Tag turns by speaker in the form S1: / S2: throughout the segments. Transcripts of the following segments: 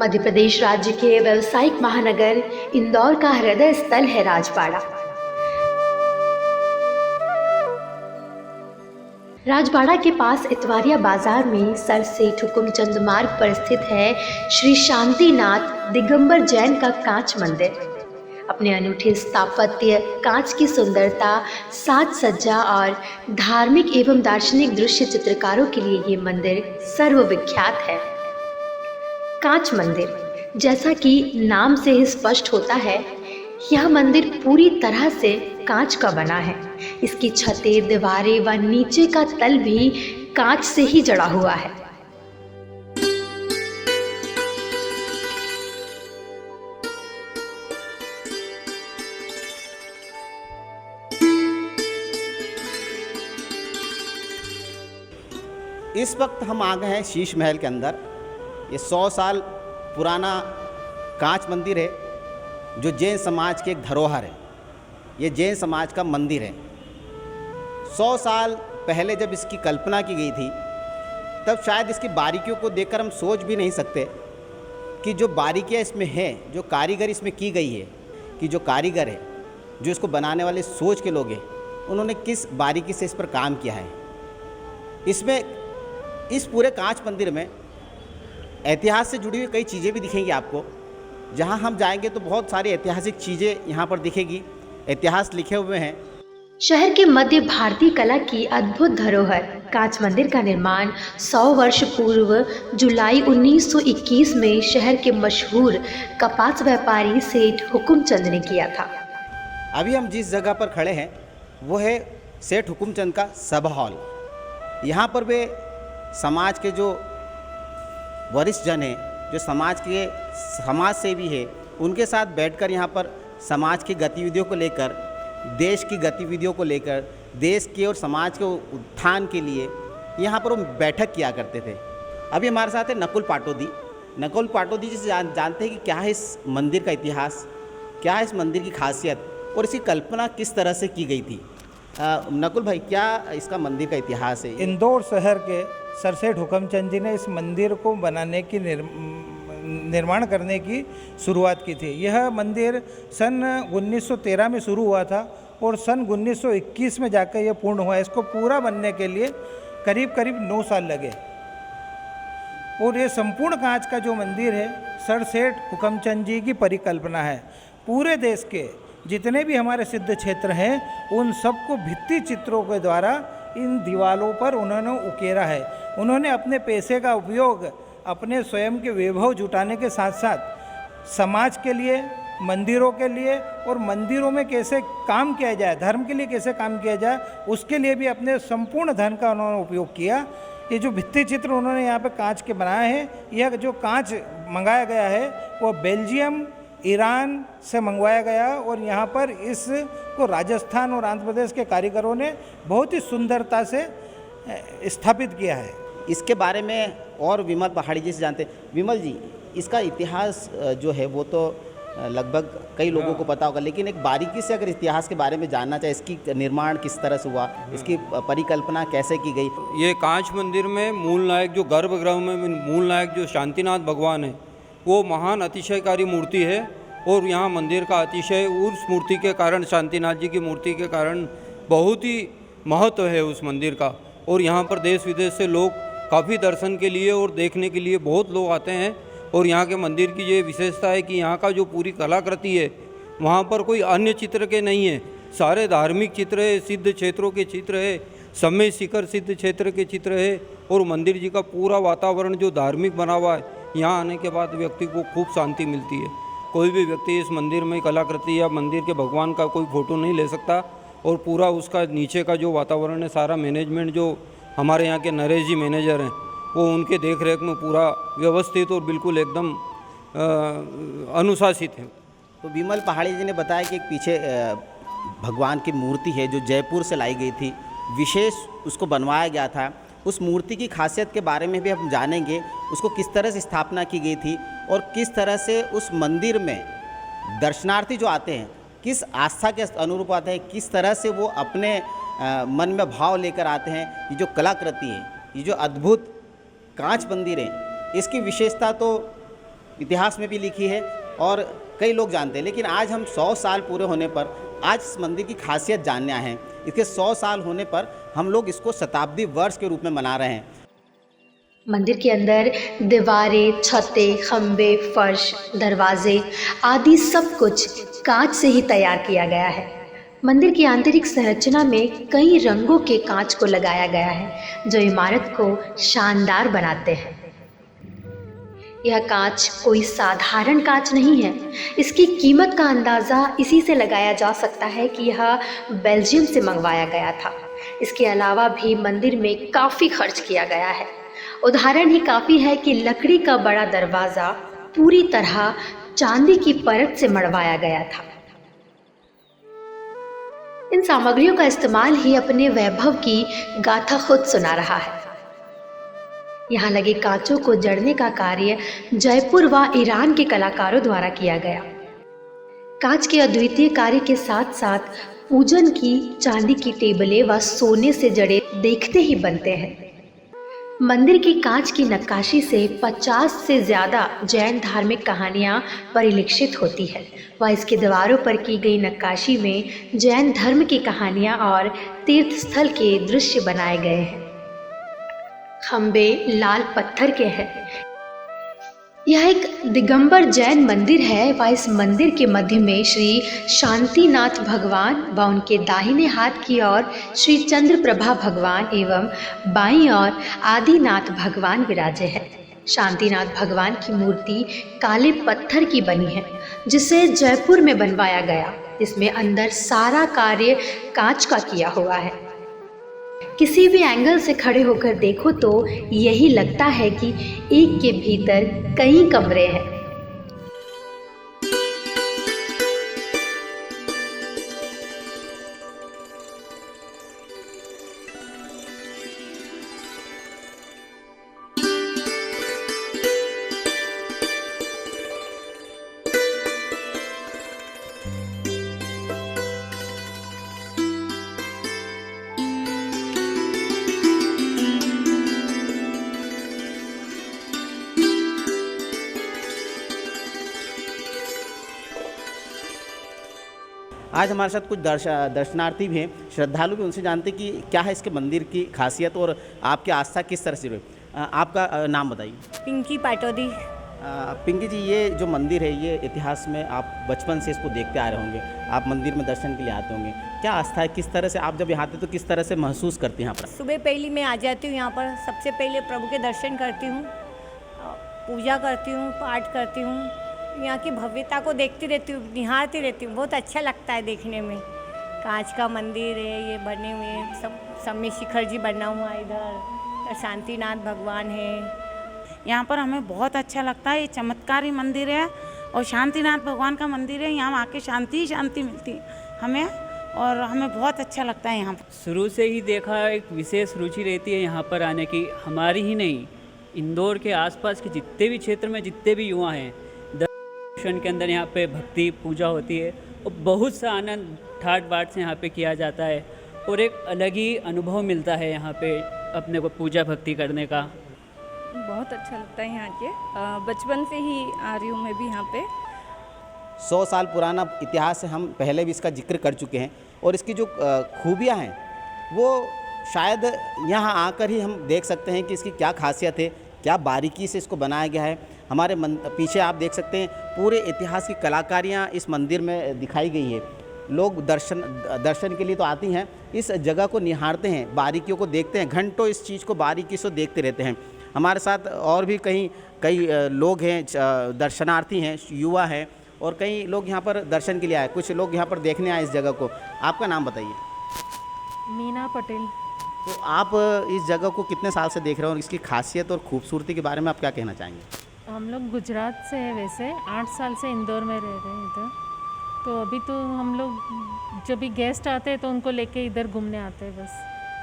S1: मध्य प्रदेश राज्य के व्यावसायिक महानगर इंदौर का हृदय स्थल है राजबाड़ा। राजबाड़ा के पास इतवारिया बाजार में सर सेठ हुकुमचंद मार्ग पर स्थित है श्री शांतिनाथ दिगंबर जैन का कांच मंदिर। अपने अनूठे स्थापत्य, कांच की सुंदरता, साज सज्जा और धार्मिक एवं दार्शनिक दृश्य चित्रकारों के लिए ये मंदिर सर्वविख्यात है। कांच मंदिर, जैसा कि नाम से ही स्पष्ट होता है, यह मंदिर पूरी तरह से कांच का बना है। इसकी छतें, दीवारें व नीचे का तल भी कांच से ही जड़ा हुआ है।
S2: इस वक्त हम आ गए हैं शीश महल के अंदर। ये 100 साल पुराना कांच मंदिर है जो जैन समाज की एक धरोहर है। ये जैन समाज का मंदिर है। 100 साल पहले जब इसकी कल्पना की गई थी तब शायद इसकी बारीकियों को देखकर हम सोच भी नहीं सकते कि जो बारीकियाँ इसमें हैं, जो कारीगरी इसमें की गई है, कि जो कारीगर है, जो इसको बनाने वाले सोच के लोग हैं, उन्होंने किस बारीकी से इस पर काम किया है। इसमें इस पूरे कांच मंदिर में इतिहास से जुड़ी हुई कई चीज़ें भी दिखेंगी आपको। जहां हम जाएंगे तो बहुत सारी ऐतिहासिक चीज़ें यहां पर दिखेगी, इतिहास लिखे हुए हैं।
S1: शहर के मध्य भारतीय कला की अद्भुत धरोहर कांच मंदिर का निर्माण 100 वर्ष पूर्व जुलाई 1921 में शहर के मशहूर कपास व्यापारी सेठ हुकुमचंद ने किया था।
S2: अभी हम जिस जगह पर खड़े हैं वो है सेठ हुकुमचंद का सभा हॉल। यहाँ पर वे समाज के जो वरिष्ठ जन हैं, जो समाज सेवी है, उनके साथ बैठकर यहाँ पर समाज की गतिविधियों को लेकर, देश की गतिविधियों को लेकर, देश के और समाज के उत्थान के लिए यहाँ पर वो बैठक किया करते थे। अभी हमारे साथ है नकुल पाटोदी। नकुल पाटोदी जी से जानते हैं कि क्या है इस मंदिर का इतिहास, क्या है इस मंदिर की खासियत और इसकी कल्पना किस तरह से की गई थी। नकुल भाई, क्या इसका मंदिर का इतिहास है?
S3: इंदौर शहर के सर सेठ हुकुमचंद जी ने इस मंदिर को बनाने की निर्माण करने की शुरुआत की थी। यह मंदिर सन 1913 में शुरू हुआ था और सन 1921 में जाकर यह पूर्ण हुआ। इसको पूरा बनने के लिए करीब 9 साल लगे। और ये संपूर्ण कांच का जो मंदिर है सर सेठ हुकुमचंद जी की परिकल्पना है। पूरे देश के जितने भी हमारे सिद्ध क्षेत्र हैं उन सबको भित्ति चित्रों के द्वारा इन दीवारों पर उन्होंने उकेरा है। उन्होंने अपने पैसे का उपयोग अपने स्वयं के वैभव जुटाने के साथ साथ समाज के लिए, मंदिरों के लिए और मंदिरों में कैसे काम किया जाए, धर्म के लिए कैसे काम किया जाए, उसके लिए भी अपने संपूर्ण धन का उन्होंने उपयोग किया। ये जो भित्ति चित्र उन्होंने यहाँ पे कांच के बनाए हैं, यह जो कांच मंगाया गया है वो बेल्जियम, ईरान से मंगवाया गया और यहाँ पर इसको राजस्थान और आंध्र प्रदेश के कारीगरों ने बहुत ही सुंदरता से स्थापित किया है।
S2: इसके बारे में और विमल पहाड़ी जी से जानते हैं। विमल जी, इसका इतिहास जो है वो तो लगभग कई लोगों को पता होगा, लेकिन एक बारीकी से अगर इतिहास के बारे में जानना चाहे, इसकी निर्माण किस तरह से हुआ, इसकी परिकल्पना कैसे की गई।
S4: ये कांच मंदिर में मूल नायक, जो गर्भगृह में मूल नायक जो शांतिनाथ भगवान है, वो महान अतिशयकारी मूर्ति है। और यहाँ मंदिर का अतिशय उस मूर्ति के कारण, शांतिनाथ जी की मूर्ति के कारण बहुत ही महत्व है उस मंदिर का। और यहाँ पर देश विदेश से लोग काफ़ी दर्शन के लिए और देखने के लिए बहुत लोग आते हैं। और यहाँ के मंदिर की ये विशेषता है कि यहाँ का जो पूरी कलाकृति है वहाँ पर कोई अन्य चित्र के नहीं है, सारे धार्मिक चित्र है, सिद्ध क्षेत्रों के चित्र है, समय शिखर सिद्ध क्षेत्र के चित्र है। और मंदिर जी का पूरा वातावरण जो धार्मिक बना हुआ है, यहाँ आने के बाद व्यक्ति को खूब शांति मिलती है। कोई भी व्यक्ति इस मंदिर में कलाकृति या मंदिर के भगवान का कोई फ़ोटो नहीं ले सकता। और पूरा उसका नीचे का जो वातावरण है, सारा मैनेजमेंट जो हमारे यहाँ के नरेश जी मैनेजर हैं, वो उनके देख रेख में पूरा व्यवस्थित और बिल्कुल एकदम अनुशासित है।
S2: तो विमल पहाड़ी जी ने बताया कि एक पीछे भगवान की मूर्ति है जो जयपुर से लाई गई थी, विशेष उसको बनवाया गया था। उस मूर्ति की खासियत के बारे में भी हम जानेंगे, उसको किस तरह से स्थापना की गई थी और किस तरह से उस मंदिर में दर्शनार्थी जो आते हैं किस आस्था के अनुरूप आते हैं, किस तरह से वो अपने मन में भाव लेकर आते हैं। ये जो कलाकृति है, ये जो अद्भुत कांच मंदिर है, इसकी विशेषता तो इतिहास में भी लिखी है और कई लोग जानते हैं। लेकिन आज हम 100 साल पूरे होने पर आज इस मंदिर की खासियत जानने आए हैं। इसके 100 साल होने पर हम लोग इसको शताब्दी वर्ष के रूप में मना रहे हैं।
S1: मंदिर के अंदर दीवारें, छतें, खंबे, फर्श, दरवाजे आदि सब कुछ कांच से ही तैयार किया गया है। मंदिर की आंतरिक संरचना में कई रंगों के कांच को लगाया गया है जो इमारत को शानदार बनाते हैं। यह कांच कोई साधारण कांच नहीं है। इसकी कीमत का अंदाज़ा इसी से लगाया जा सकता है कि यह बेल्जियम से मंगवाया गया था। इसके अलावा भी मंदिर में काफ़ी खर्च किया गया है। उदाहरण ही काफ़ी है कि लकड़ी का बड़ा दरवाज़ा पूरी तरह चांदी की परत से मढ़वाया गया था। इन सामग्रियों का इस्तेमाल ही अपने वैभव की गाथा खुद सुना रहा है। यहाँ लगे कांचों को जड़ने का कार्य जयपुर व ईरान के कलाकारों द्वारा किया गया। कांच के अद्वितीय कार्य के साथ साथ पूजन की चांदी की टेबलें व सोने से जड़े देखते ही बनते हैं। मंदिर की कांच की नक्काशी से 50 से ज़्यादा जैन धार्मिक कहानियाँ परिलक्षित होती है व इसकी दीवारों पर की गई नक्काशी में जैन धर्म की कहानियाँ और तीर्थ स्थल के दृश्य बनाए गए हैं। खंबे लाल पत्थर के हैं। यह एक दिगंबर जैन मंदिर है व इस मंदिर के मध्य में श्री शांतिनाथ भगवान व उनके दाहिने हाथ की ओर श्री चंद्रप्रभा भगवान एवं बाईं ओर आदिनाथ भगवान विराजे हैं। शांतिनाथ भगवान की मूर्ति काले पत्थर की बनी है जिसे जयपुर में बनवाया गया। इसमें अंदर सारा कार्य कांच का किया हुआ है। किसी भी एंगल से खड़े होकर देखो तो यही लगता है कि एक के भीतर कई कमरे हैं।
S2: आज हमारे साथ कुछ दर्शनार्थी भी हैं, श्रद्धालु भी। उनसे जानते कि क्या है इसके मंदिर की खासियत और आपकी आस्था किस तरह से हुई। आपका नाम बताइए।
S5: पिंकी पाटोदी।
S2: पिंकी जी, ये जो मंदिर है ये इतिहास में आप बचपन से इसको देखते आ रहे होंगे, आप मंदिर में दर्शन के लिए आते होंगे। क्या आस्था है, किस तरह से आप जब यहाँ आते तो किस तरह से महसूस करते हैं यहाँ पर?
S5: सुबह पहली मैं आ जाती हूँ यहाँ पर। सबसे पहले प्रभु के दर्शन करती हूँ, पूजा करती हूँ, पाठ करती हूँ। यहाँ की भव्यता को देखती रहती हूँ, निहारती रहती हूँ। बहुत अच्छा लगता है देखने में। कांच का मंदिर है, ये बने हुए हैं सब में शिखर जी बना हुआ है, इधर शांतिनाथ भगवान है।
S6: यहाँ पर हमें बहुत अच्छा लगता है। ये चमत्कारी मंदिर है और शांतिनाथ भगवान का मंदिर है। यहाँ आके शांति ही शांति मिलती है हमें और हमें बहुत अच्छा लगता है यहाँ पर।
S7: शुरू से ही देखा, एक विशेष रुचि रहती है यहाँ पर आने की। हमारी ही नहीं, इंदौर के आसपास के जितने भी क्षेत्र में जितने भी युवा हैं, दर्शन के अंदर यहाँ पे भक्ति पूजा होती है और बहुत सा आनंद ठाट बाट से यहाँ पे किया जाता है और एक अलग ही अनुभव मिलता है यहाँ पे अपने को पूजा भक्ति करने का।
S8: बहुत अच्छा लगता है यहाँ के। बचपन से ही आ रही हूँ मैं भी यहाँ पे।
S2: 100 साल पुराना इतिहास है, हम पहले भी इसका जिक्र कर चुके हैं और इसकी जो खूबियाँ हैं वो शायद यहाँ आकर ही हम देख सकते हैं कि इसकी क्या खासियत है, क्या बारीकी से इसको बनाया गया है। हमारे पीछे आप देख सकते हैं पूरे इतिहास की कलाकारियाँ इस मंदिर में दिखाई गई है। लोग दर्शन के लिए तो आती हैं, इस जगह को निहारते हैं, बारीकियों को देखते हैं, घंटों इस चीज़ को बारीकी से देखते रहते हैं। हमारे साथ और भी कई लोग हैं, दर्शनार्थी हैं, युवा हैं और कई लोग यहाँ पर दर्शन के लिए आए। कुछ लोग यहाँ पर देखने आए इस जगह को। आपका नाम बताइए।
S8: मीना पटेल।
S2: तो आप इस जगह को कितने साल से देख रहे हो और इसकी खासियत और खूबसूरती के बारे में आप क्या कहना चाहेंगे?
S9: हम लोग गुजरात से हैं, वैसे 8 साल से इंदौर में रह रहे हैं इधर। तो अभी तो हम लोग जब भी गेस्ट आते हैं तो उनको लेके इधर घूमने आते हैं बस।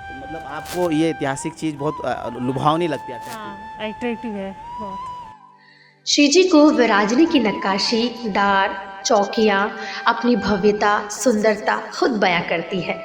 S2: तो मतलब आपको ये ऐतिहासिक चीज़ बहुत लुभावनी लगती है?
S9: हाँ, अट्रैक्टिव है बहुत।
S1: श्री जी को विराजने की नक्काशी, डार, चौकियाँ अपनी भव्यता, सुंदरता खुद बयां करती है।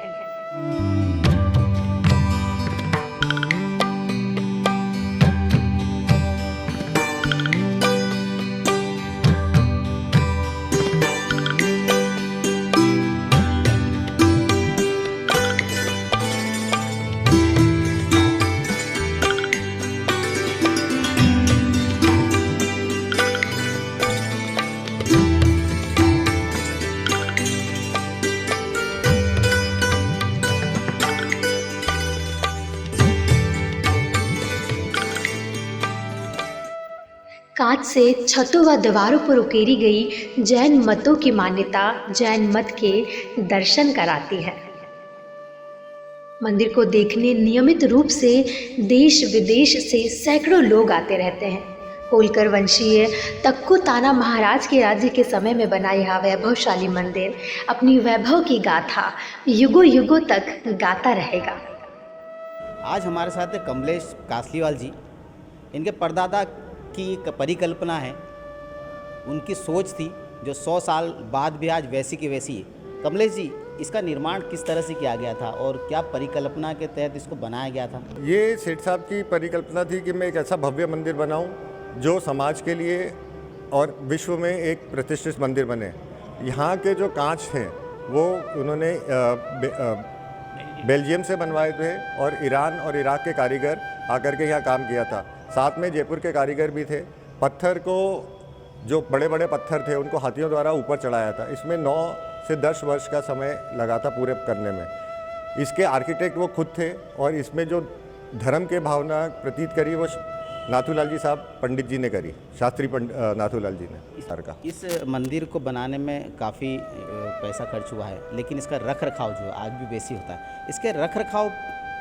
S1: कांच से छतों व दीवारों पर उकेरी गई जैन मतों की मान्यता जैन मत के दर्शन कराती है। मंदिर को देखने नियमित रूप से देश विदेश से सैकड़ों लोग आते रहते हैं। होलकर वंशीय तक्कुताना महाराज के राज्य के समय में बना यह वैभवशाली मंदिर अपनी वैभव की गाथा युगों युगों तक गाता रहेगा।
S2: आज हमारे साथ है कमलेश कासलीवाल जी। इनके परदादा की एक परिकल्पना है, उनकी सोच थी जो 100 साल बाद भी आज वैसी की वैसी है। कमलेश जी, इसका निर्माण किस तरह से किया गया था और क्या परिकल्पना के तहत इसको बनाया गया था?
S10: ये सेठ साहब की परिकल्पना थी कि मैं एक ऐसा भव्य मंदिर बनाऊं जो समाज के लिए और विश्व में एक प्रतिष्ठित मंदिर बने। यहाँ के जो कांच थे वो उन्होंने बेल्जियम से बनवाए थे और ईरान और इराक के कारीगर आकर के यहाँ काम किया था। साथ में जयपुर के कारीगर भी थे। पत्थर को, जो बड़े बड़े पत्थर थे उनको हाथियों द्वारा ऊपर चढ़ाया था। इसमें 9 से 10 वर्ष का समय लगा था पूरे करने में। इसके आर्किटेक्ट वो खुद थे और इसमें जो धर्म के भावना प्रतीत करी वो नाथूलाल जी साहब पंडित जी ने करी, शास्त्री नाथूलाल जी ने का।
S2: इस मंदिर को बनाने में काफ़ी पैसा खर्च हुआ है, लेकिन इसका रख रखाव जो है आज भी वैसी होता है। इसके रख रखाव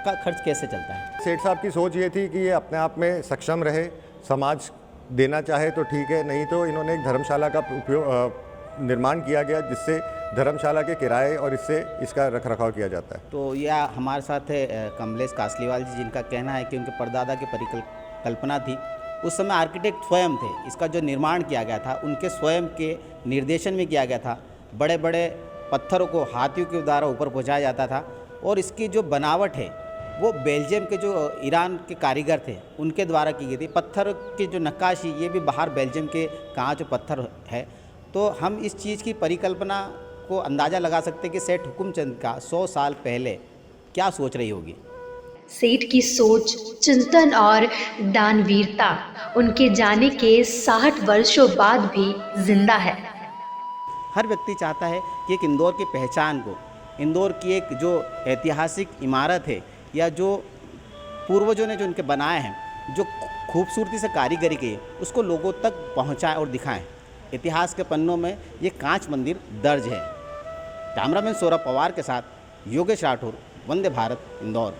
S2: का खर्च कैसे चलता है?
S10: सेठ साहब की सोच ये थी कि ये अपने आप में सक्षम रहे, समाज देना चाहे तो ठीक है, नहीं तो इन्होंने एक धर्मशाला का उपयोग निर्माण किया गया जिससे धर्मशाला के किराए और इससे इसका रख रखाव किया जाता है।
S2: तो यह हमारे साथ है कमलेश कासलीवाल जी, जिनका कहना है कि उनके परदादा की परिकल्पना थी। उस समय आर्किटेक्ट स्वयं थे, इसका जो निर्माण किया गया था उनके स्वयं के निर्देशन में किया गया था। बड़े बड़े पत्थरों को हाथियों के द्वारा ऊपर पहुँचाया जाता था और इसकी जो बनावट है वो बेल्जियम के जो ईरान के कारीगर थे उनके द्वारा की गई थी। पत्थर की जो नक्काशी ये भी बाहर बेल्जियम के कांच पत्थर है। तो हम इस चीज़ की परिकल्पना को अंदाज़ा लगा सकते हैं कि सेठ हुकुमचंद का 100 साल पहले क्या सोच रही होगी।
S1: सेठ की सोच, चिंतन और दानवीरता उनके जाने के 60 वर्षों बाद भी जिंदा है।
S2: हर व्यक्ति चाहता है कि एक इंदौर की पहचान को, इंदौर की एक जो ऐतिहासिक इमारत है या जो पूर्वजों ने जो उनके बनाए हैं, जो खूबसूरती से कारीगरी की है, उसको लोगों तक पहुंचाएं और दिखाएं। इतिहास के पन्नों में ये कांच मंदिर दर्ज है। कैमरामैन सौरभ पवार के साथ योगेश राठौर, वंदे भारत, इंदौर।